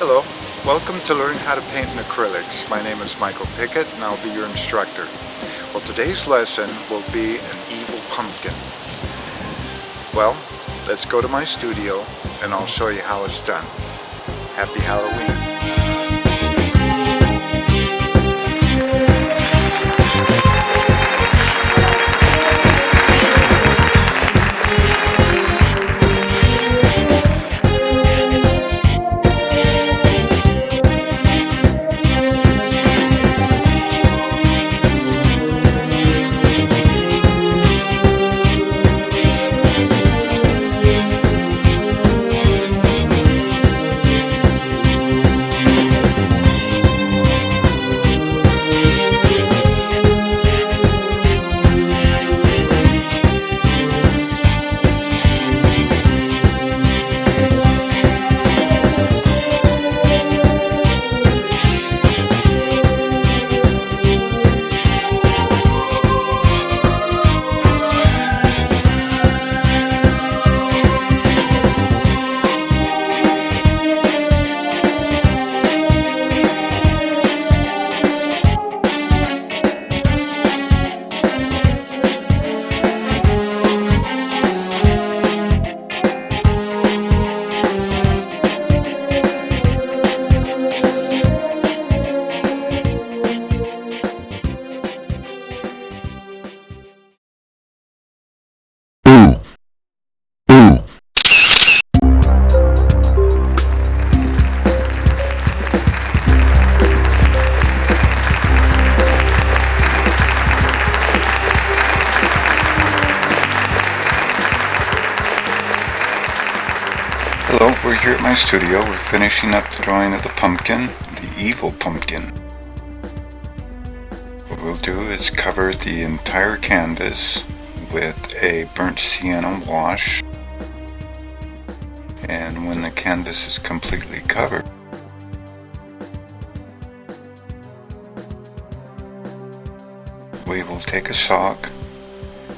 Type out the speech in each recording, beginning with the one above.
Hello, welcome to Learn How to Paint in Acrylics. My name is Michael Pickett and I'll be your instructor. Well, today's lesson will be an evil pumpkin. Well, let's go to my studio and I'll show you how it's done. Happy Halloween. Hello, we're here at my studio. We're finishing up the drawing of the pumpkin, the evil pumpkin. What we'll do is cover the entire canvas with a burnt sienna wash, and when the canvas is completely covered, we will take a sock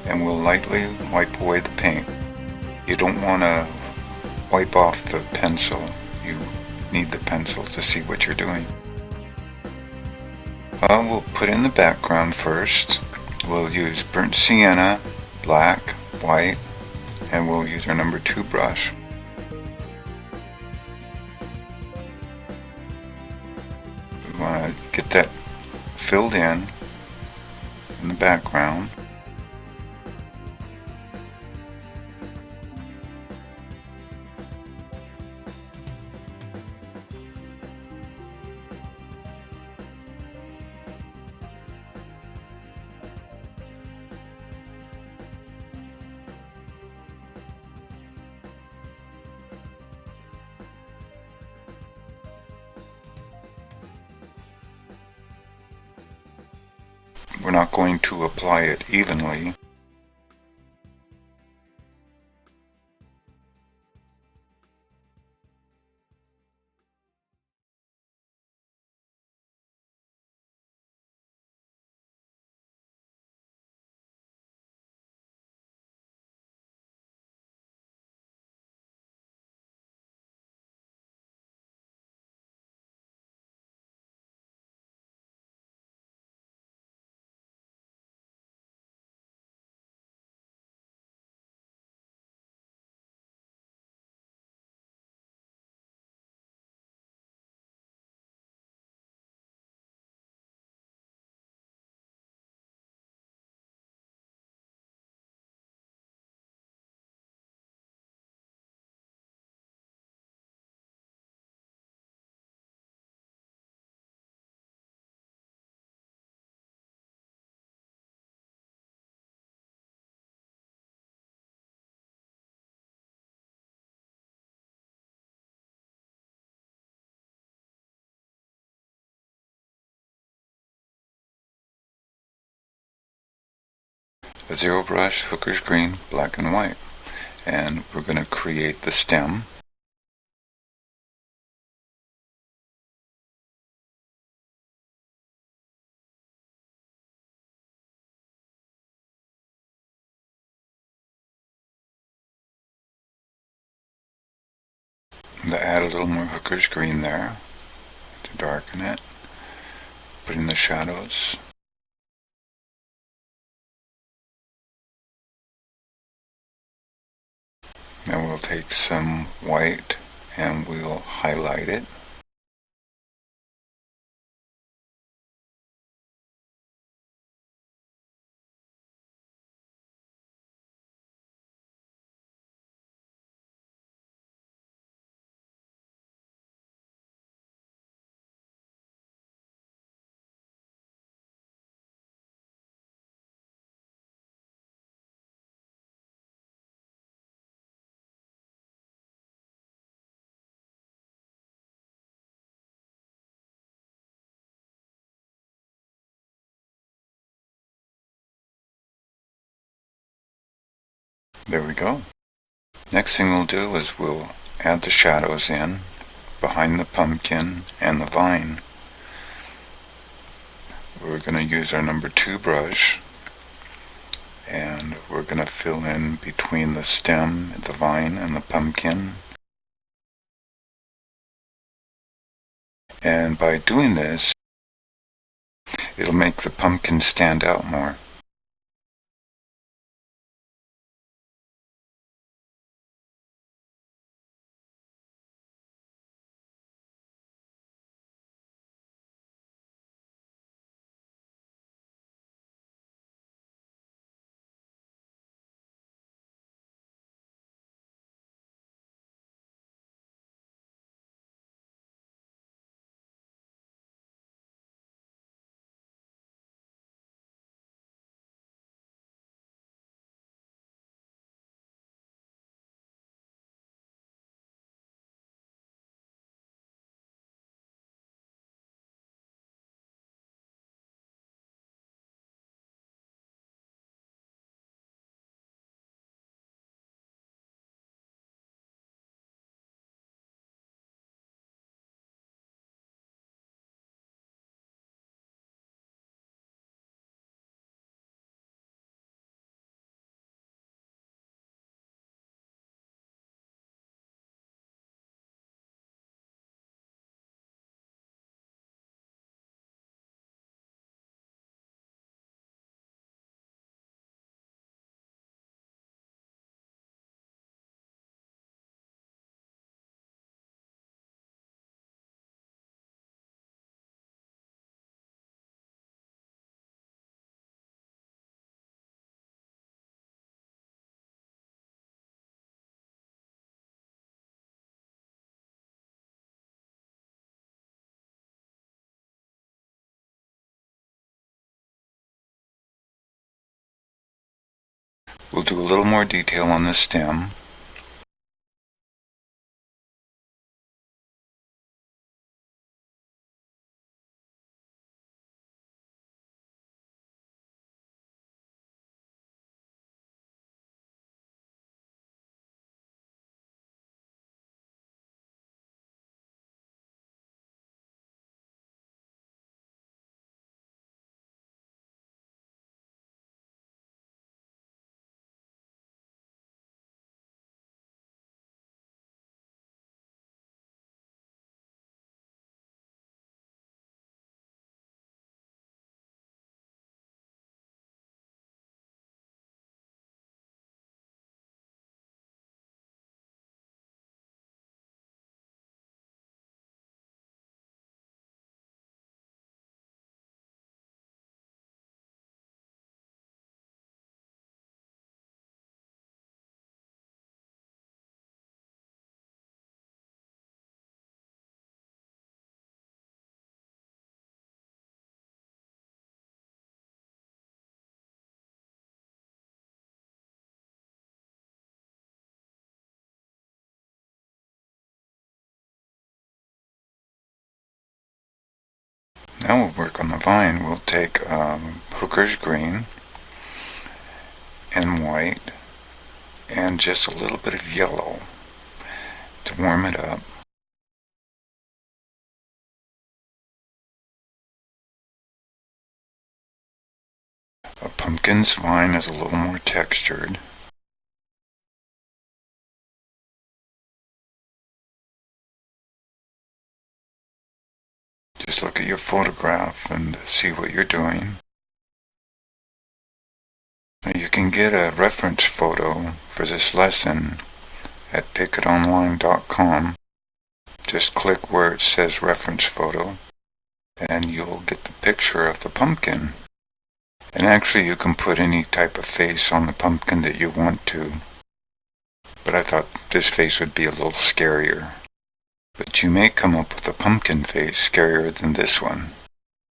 and we'll lightly wipe away the paint. You don't want to wipe off the pencil. You need the pencil to see what you're doing. We'll put in the background first. We'll use burnt sienna, black, white, and we'll use our number 2 brush. We want to get that filled in the background. We're not going to apply it evenly. A zero brush, hooker's green, black and white. And we're going to create the stem. to add a little more hooker's green there to darken it, put in the shadows. Now we'll take some white and we'll highlight it. There we go. Next thing we'll do is we'll add the shadows in behind the pumpkin and the vine. We're going to use our number 2 brush, and we're going to fill in between the stem, the vine, and the pumpkin. And by doing this, it'll make the pumpkin stand out more. We'll do a little more detail on the stem. Now we'll work on the vine. We'll take hooker's green and white and just a little bit of yellow to warm it up. A pumpkin's vine is a little more textured. look at your photograph and see what you're doing. Now you can get a reference photo for this lesson at picketonline.com. Just click where it says reference photo and you'll get the picture of the pumpkin. And actually you can put any type of face on the pumpkin that you want to. But I thought this face would be a little scarier. But you may come up with a pumpkin face scarier than this one.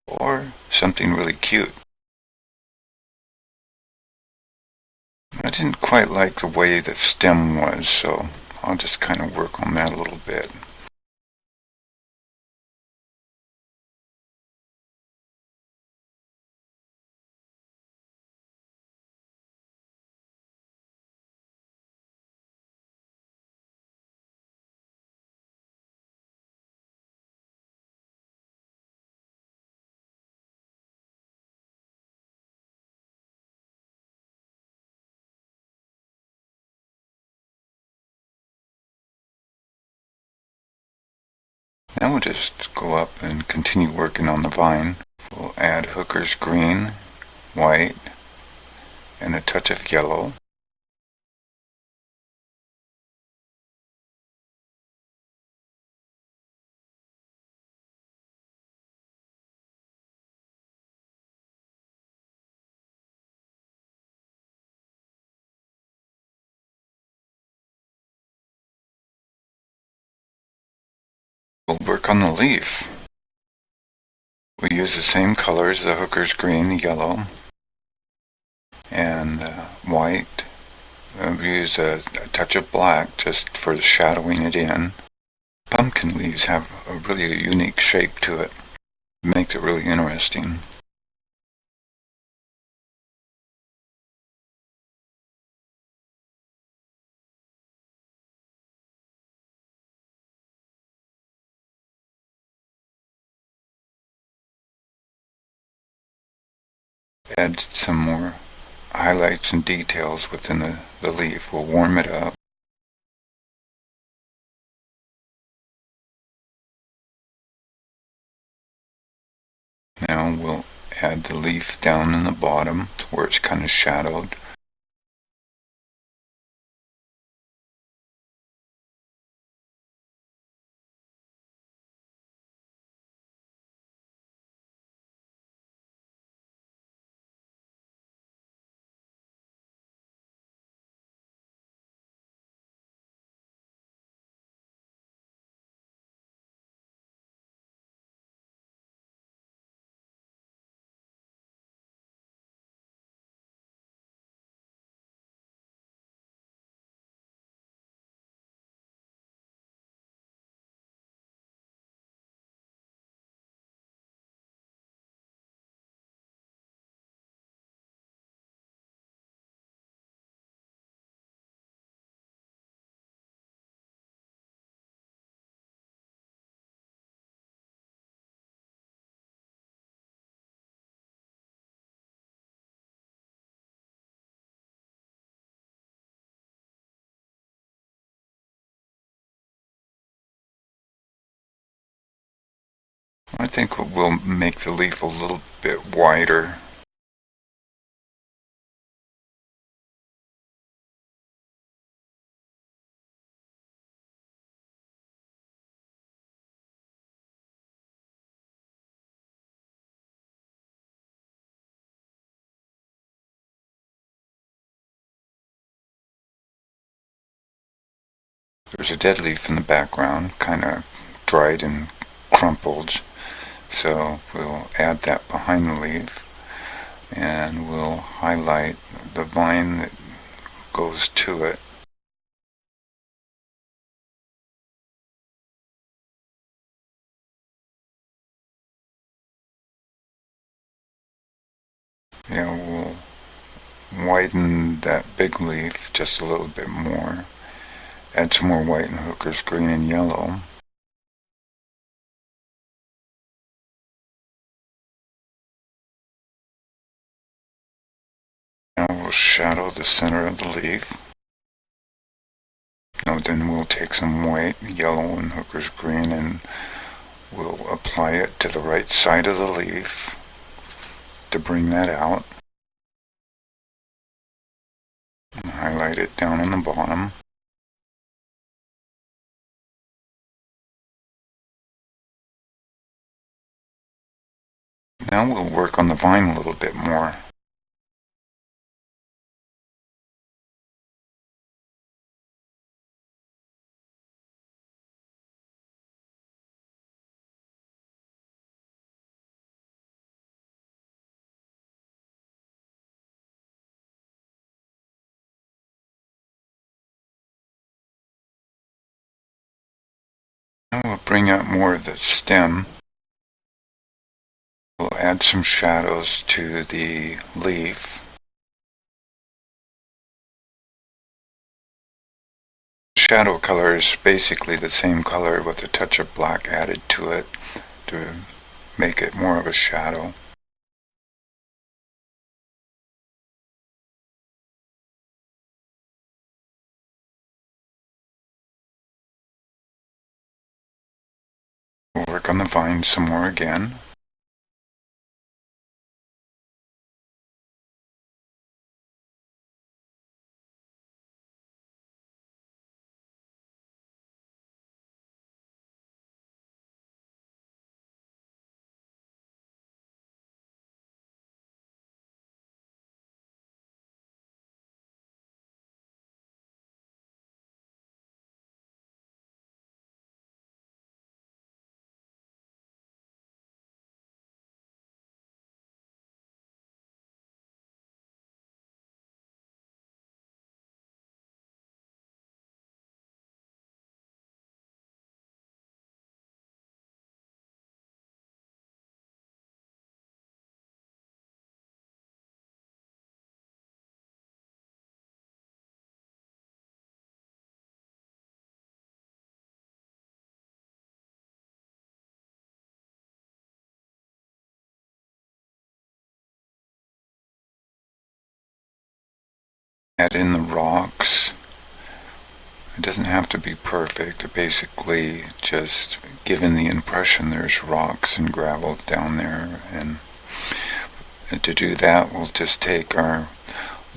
Or something really cute. I didn't quite like the way the stem was, so I'll just kind of work on that a little bit. Now we'll just go up and continue working on the vine. We'll add hooker's green, white, and a touch of yellow. We'll work on the leaf. We use the same colors, the hooker's green, yellow, and white. We use a touch of black just for shadowing it in. Pumpkin leaves have a really unique shape to it. It makes it really interesting. Add some more highlights and details within the leaf. We'll warm it up. Now we'll add the leaf down in the bottom where it's kind of shadowed. I think we'll make the leaf a little bit wider. There's a dead leaf in the background, kind of dried and crumpled, so we'll add that behind the leaf, and we'll highlight the vine that goes to it. We'll widen that big leaf just a little bit more. Add some more white and hooker's green and yellow. Now we'll shadow the center of the leaf. Now then we'll take some white, yellow, and hooker's green and we'll apply apply it to the right side of the leaf to bring that out. And highlight it down on the bottom. Now we'll work on the vine a little bit more. Now we'll bring out more of the stem. We'll add some shadows to the leaf. Shadow color is basically the same color with a touch of black added to it to make it more of a shadow. We'll work on the vine some more again. Add in the rocks. It doesn't have to be perfect. It basically just giving the impression there's rocks and gravel down there. And to do that, we'll just take our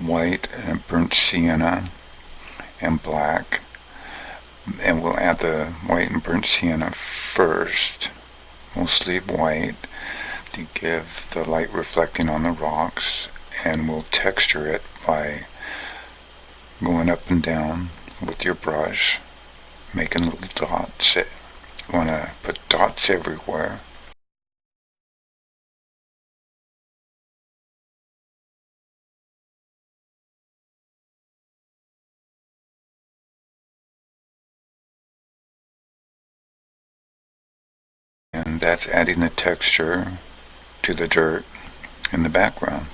white and burnt sienna and black, and we'll add the white and burnt sienna first, mostly white, to give the light reflecting on the rocks, and we'll texture it by going up and down with your brush, making little dots. You want to put dots everywhere. And that's adding the texture to the dirt in the background.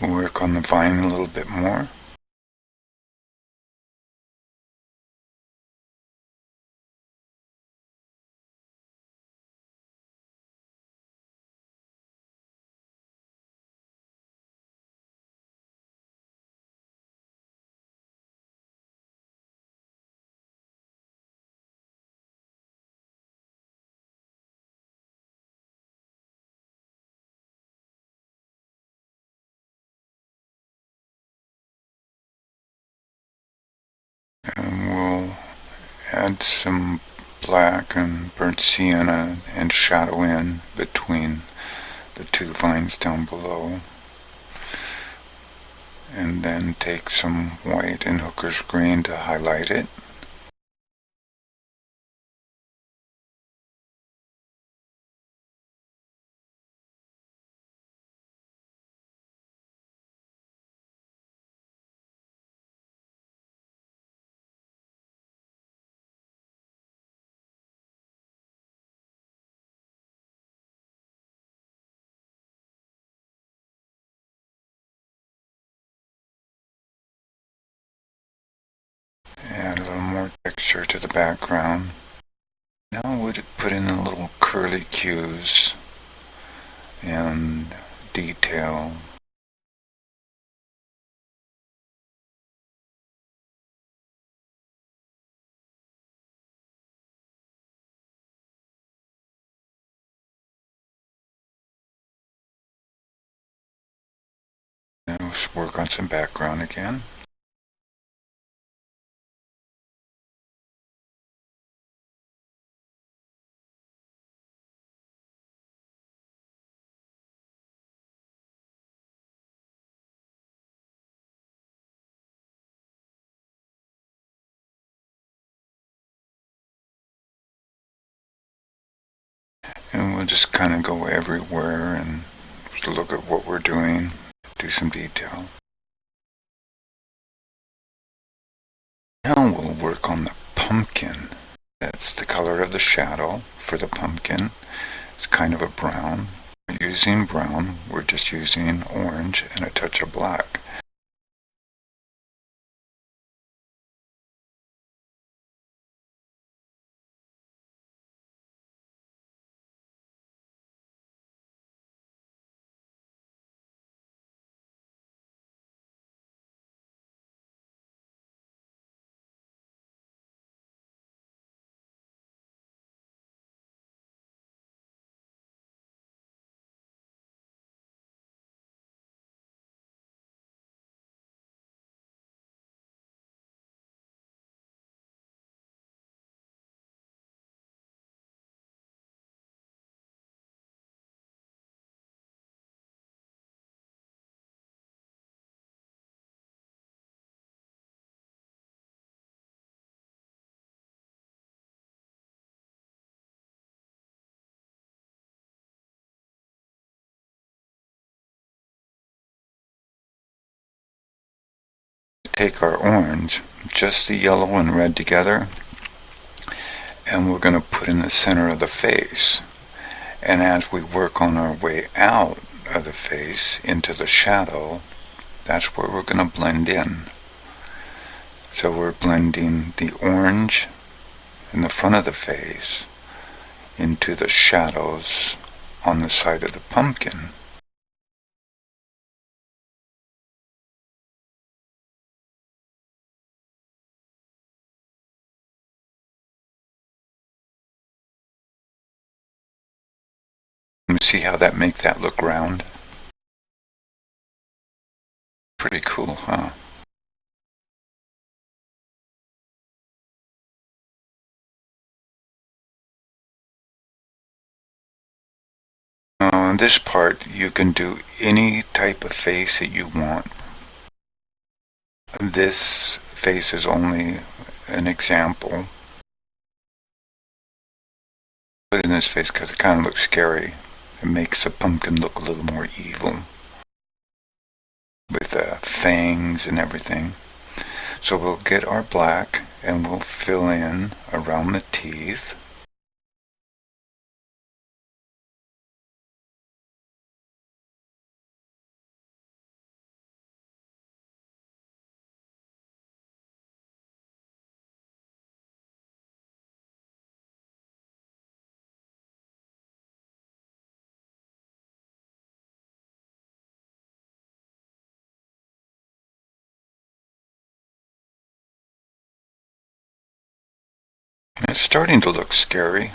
We'll work on the vine a little bit more. And we'll add some black and burnt sienna and shadow in between the two vines down below. And then take some white and hooker's green to highlight it. Add a little texture to the background. Now we'll put in a little curly cues and detail. And let's work on some background again. And we'll just kind of go everywhere and look at what we're doing, do some detail. Now we'll work on the pumpkin. That's the color of the shadow for the pumpkin. It's kind of a brown. We're using brown, we're just using orange and a touch of black. Take our orange, just the yellow and red together, and we're going to put in the center of the face. And as we work on our way out of the face into the shadow, that's where we're going to blend in. So we're blending the orange in the front of the face into the shadows on the side of the pumpkin. See how that makes that look round? Pretty cool, huh? On this part, you can do any type of face that you want. This face is only an example. Put in this face because it kind of looks scary. It makes the pumpkin look a little more evil with fangs and everything. So we'll get our black and we'll fill in around the teeth. It's starting to look scary.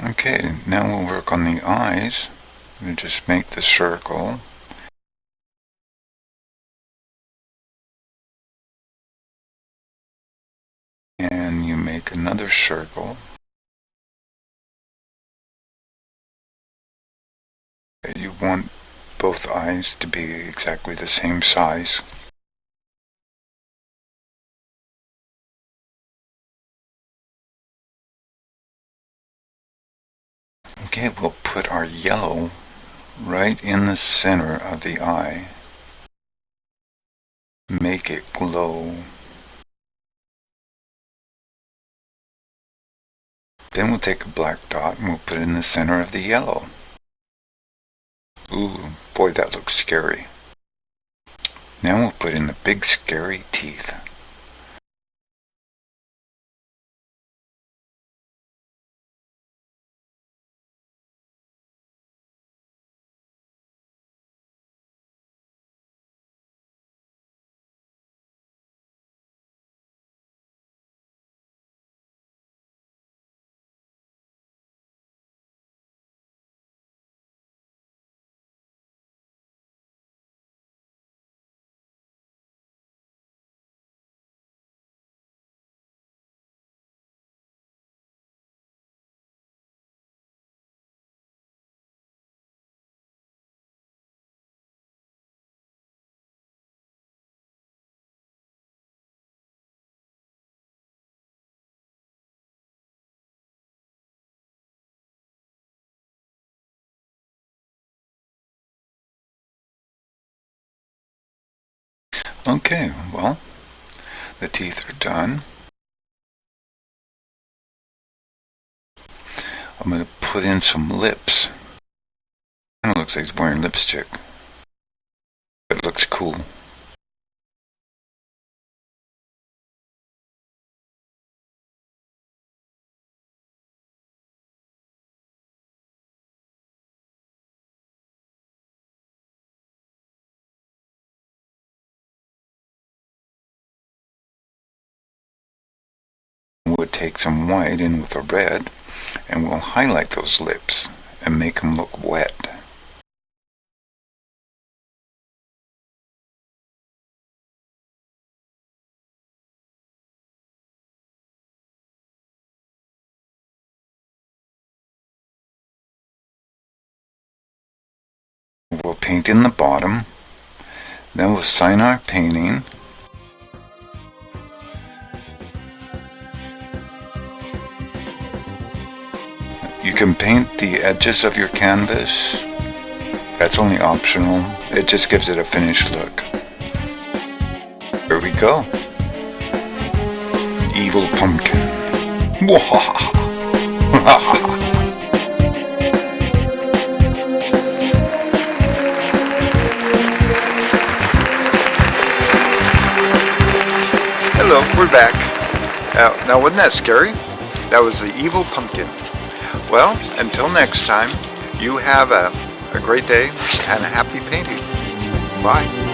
Okay, now we'll work on the eyes. We'll just make the circle. And you make another circle. You want both eyes to be exactly the same size. Okay, we'll put our yellow right in the center of the eye. make it glow. Then we'll take a black dot and we'll put it in the center of the yellow. Ooh, boy, that looks scary. Now we'll put in the big scary teeth. Okay, well, the teeth are done. I'm going to put in some lips. Kind of looks like he's wearing lipstick. It looks cool. We'll take some white in with a red and we'll highlight those lips and make them look wet. We'll paint in the bottom, then we'll sign our painting. You can paint the edges of your canvas. That's only optional. It just gives it a finished look. Here we go. Evil pumpkin. Hello, we're back. Now wasn't that scary? That was the evil pumpkin. Well, until next time, you have a great day and a happy painting. Bye.